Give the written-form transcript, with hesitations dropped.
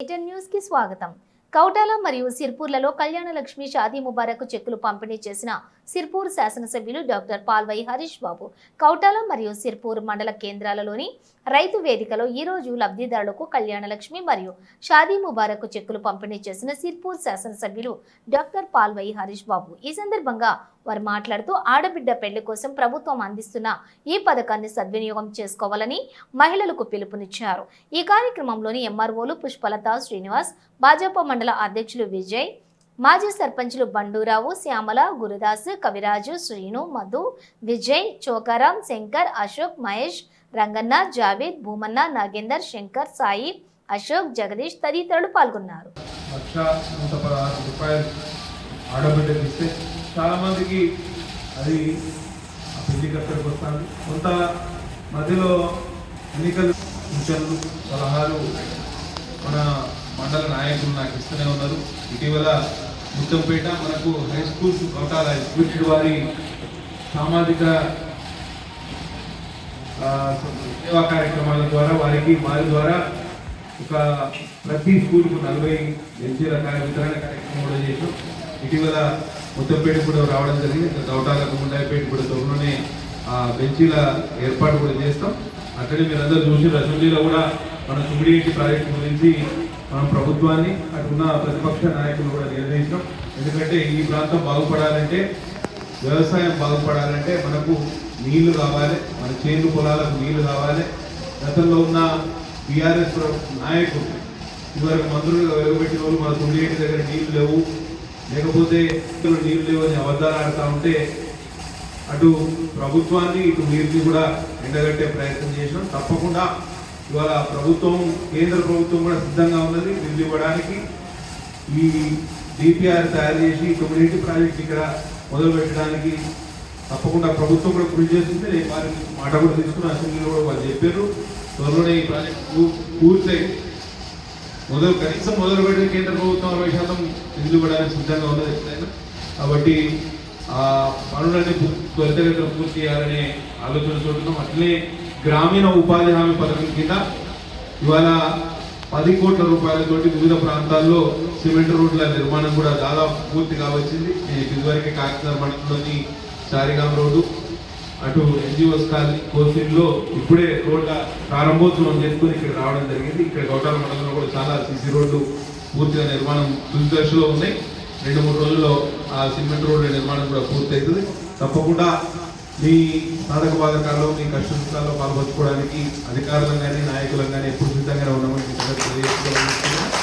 Eaten news కి స్వాగతం. కౌటాల మరియు సిర్పూర్లలో కళ్యాణ లక్ష్మి షాదీ ముబారక్ చెక్కులు పంపిణీ చేసిన సిర్పూర్ శాసనసభ్యులు డాక్టర్ పాల్వై హరీష్ బాబు కౌటాల మరియు సిర్పూర్ మండల కేంద్రాలలోని రైతు వేదికలో ఈ రోజు లబ్ధిదారులకు కళ్యాణ లక్ష్మి మరియు షాదీ ముబారక్ చెక్కులు పంపిణీ చేసిన సిర్పూర్ శాసనసభ్యులు డాక్టర్ పాల్వై హరీష్ బాబు. ఈ సందర్భంగా వారు మాట్లాడుతూ ఆడబిడ్డ పెళ్లి కోసం ప్రభుత్వం అందిస్తున్న ఈ పథకాన్ని సద్వినియోగం చేసుకోవాలని మహిళలకు పిలుపునిచ్చారు. ఈ కార్యక్రమంలోని ఎంఆర్ఓలు పుష్పలత, శ్రీనివాస్, భాజపా మండల అధ్యక్షులు విజయ్, మాజీ సర్పంచులు బండూరావు, శ్యామల, గురుదాస్, కవిరాజు, శ్రీను, మధు, విజయ్, చోకారాం, శంకర్, అశోక్, మహేష్, రంగన్న, జావేద్, భూమన్న, నాగేందర్, శంకర్, సాయి, అశోక్, జగదీష్ తదితరులు పాల్గొన్నారు. చాలా మందికి అది పెళ్లి కట్టడికి వస్తుంది. కొంత మధ్యలో ఎన్నికల సూచనలు, సలహాలు మన మండల నాయకులు నాకు ఇస్తూనే ఉన్నారు. ఇటీవల ముత్తంపేట మనకు high schools Kautala high school వారి సామాజిక సేవా కార్యక్రమాల ద్వారా వారి ద్వారా ఒక ప్రతి స్కూల్కు 40 బెంచీల వితరణ కార్యక్రమం కూడా చేసాం. ఇటీవల ముత్తంపేట కూడా రావడం జరిగింది. కౌటాలకు ముండాయిపేట కూడా త్వరలోనే బెంచీల ఏర్పాటు కూడా చేస్తాం. అక్కడే మీరందరూ చూసి అసెంబ్లీలో కూడా మన సుమిడిగేటి ప్రాజెక్టు గురించి మనం ప్రభుత్వాన్ని అటున్న ప్రతిపక్ష నాయకులు కూడా నిర్ణయించాం. ఎందుకంటే ఈ ప్రాంతం బాగుపడాలంటే, వ్యవసాయం బాగుపడాలంటే మనకు నీళ్లు కావాలి, మన చేను పొలాలకు నీళ్లు కావాలి. గతంలో ఉన్న టీఆర్ఎస్ నాయకులు ఇదివరకు మంత్రులుగా వెలువబెట్టిన వాళ్ళు మన సుమిడిగేటి దగ్గర నీళ్లు లేవు, లేకపోతే నీళ్లు లేవు అని అబద్ధాలు ఆడుతూ ఉంటే అటు ప్రభుత్వాన్ని ఇటు నీరుని కూడా ఎండగట్టే ప్రయత్నం చేసినాం. తప్పకుండా ఇవాళ ప్రభుత్వం, కేంద్ర ప్రభుత్వం కూడా సిద్ధంగా ఉన్నది నిధులు ఇవ్వడానికి. ఈ డిపిఆర్ తయారు చేసి కమ్యూనిటీ ప్రాజెక్ట్ ఇక్కడ మొదలు పెట్టడానికి తప్పకుండా ప్రభుత్వం కూడా కృషి చేస్తుంది. నేను వారి మాట కూడా తీసుకున్న అసెంబ్లీలో కూడా వాళ్ళు చెప్పారు. త్వరలోనే ఈ ప్రాజెక్టు పూర్తయి కనీసం మొదలు పెట్టి కేంద్ర ప్రభుత్వం 60% నిధులు ఇవ్వడానికి సిద్ధంగా ఉన్నది ఎప్పుడైనా. కాబట్టి ఆ పనులన్నీ త్వరితగతిన పూర్తి చేయాలనే ఆలోచన చూస్తున్నాం. అట్లనే గ్రామీణ ఉపాధి హామీ పథకం కింద ఇవాళ 10 కోట్ల రూపాయలతోటి వివిధ ప్రాంతాల్లో సిమెంట్ రోడ్ల నిర్మాణం కూడా దాదాపు పూర్తిగా వచ్చింది. ఇదివరకే కాకినాడ మండలంలోని చారిగాం రోడ్డు, అటు ఎన్జిఓస్ కాలనీ, కోసిల్లో ఇప్పుడే రోడ్ల ప్రారంభోత్సవం చేసుకుని ఇక్కడ రావడం జరిగింది. ఇక్కడ గౌటాల మండలంలో కూడా చాలా సిసి రోడ్లు పూర్తిగా నిర్మాణం తుది దశలో ఉన్నాయి. 2-3 రోజుల్లో ఆ సిమెంట్ రోడ్ల నిర్మాణం కూడా పూర్తి అవుతుంది. తప్పకుండా మీ సాధక బాధకాల్లో, మీ కష్టసుఖాల్లో పాల్పంచుకోవడానికి అధికారులంగానే నాయకులంగానే ఎప్పుడు సిద్ధంగా ఉన్నామని తెలియజేసుకోవాలనుకుంటున్నాను.